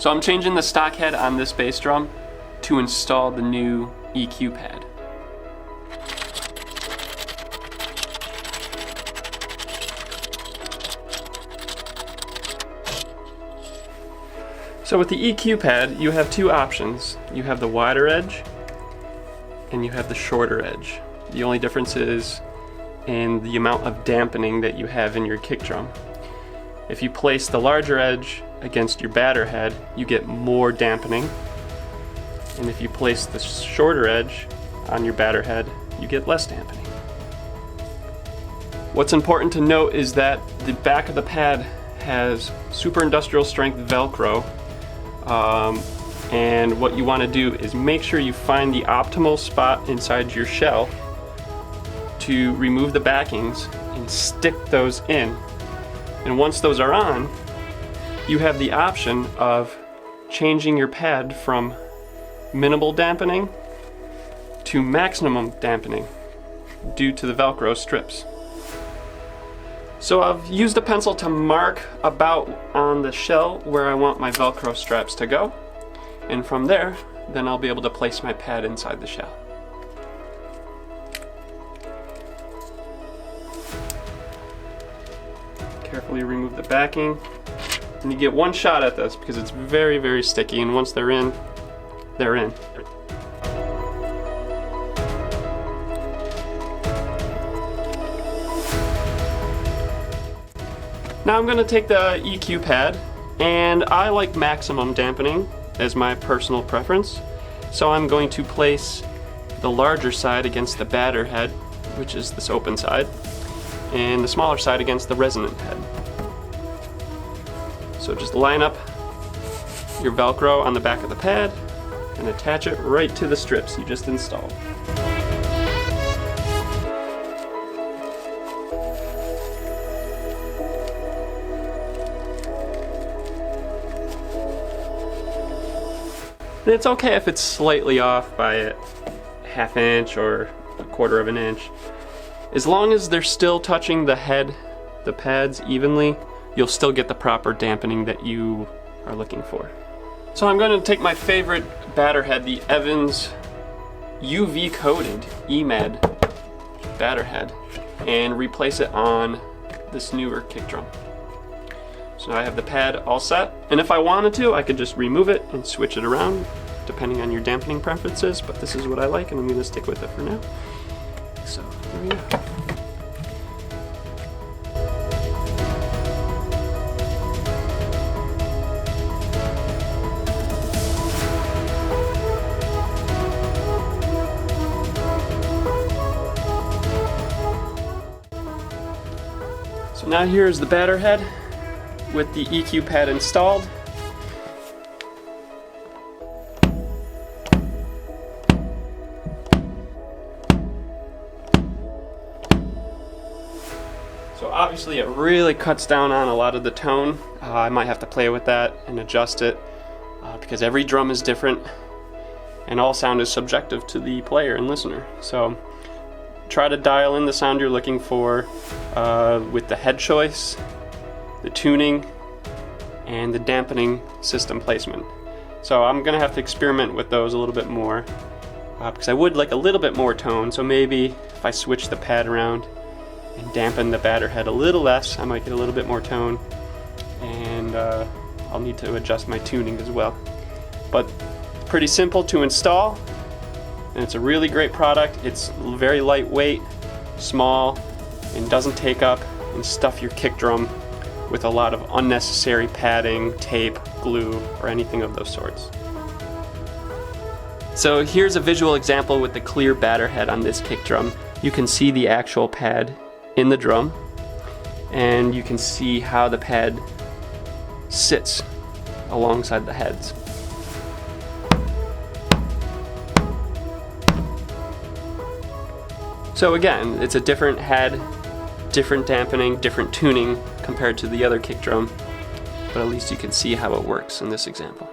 So I'm changing the stock head on this bass drum to install the new EQ pad. So with the EQ pad, you have two options. You have the wider edge and you have the shorter edge. The only difference is in the amount of dampening that you have in your kick drum. If you place the larger edge against your batter head, you get more dampening. And if you place the shorter edge on your batter head, you get less dampening. What's important to note is that the back of the pad has super industrial strength velcro. And what you want to do is make sure you find the optimal spot inside your shell to remove the backings and stick those in. And once those are on, you have the option of changing your pad from minimal dampening to maximum dampening due to the velcro strips. So I've used a pencil to mark about on the shell where I want my velcro straps to go, and from there then I'll be able to place my pad inside the shell. Carefully remove the backing, and you get one shot at this because it's very, very sticky, and once they're in, they're in. Now I'm going to take the EQ pad, and I like maximum dampening as my personal preference, so I'm going to place the larger side against the batter head, which is this open side, and the smaller side against the resonant head. So just line up your velcro on the back of the pad and attach it right to the strips you just installed. And it's okay if it's slightly off by a ½ inch or a quarter of an inch. As long as they're still touching the head, the pads evenly, you'll still get the proper dampening that you are looking for. So I'm going to take my favorite batter head, the Evans UV coated EMAD batter head, and replace it on this newer kick drum. So I have the pad all set, and if I wanted to, I could just remove it and switch it around depending on your dampening preferences, but this is what I like and I'm going to stick with it for now. So here we go. So now here's the batter head with the EQ pad installed. So obviously it really cuts down on a lot of the tone. I might have to play with that and adjust it because every drum is different and all sound is subjective to the player and listener. So try to dial in the sound you're looking for with the head choice, the tuning, and the dampening system placement. So I'm gonna have to experiment with those a little bit more because I would like a little bit more tone. So maybe if I switch the pad around and dampen the batter head a little less, I might get a little bit more tone, and I'll need to adjust my tuning as well. But it's pretty simple to install, and it's a really great product. It's very lightweight, small, and doesn't take up and stuff your kick drum with a lot of unnecessary padding, tape, glue, or anything of those sorts. So here's a visual example with the clear batter head on this kick drum. You can see the actual pad in the drum, and you can see how the pad sits alongside the heads. So again, it's a different head, different dampening, different tuning compared to the other kick drum, but at least you can see how it works in this example.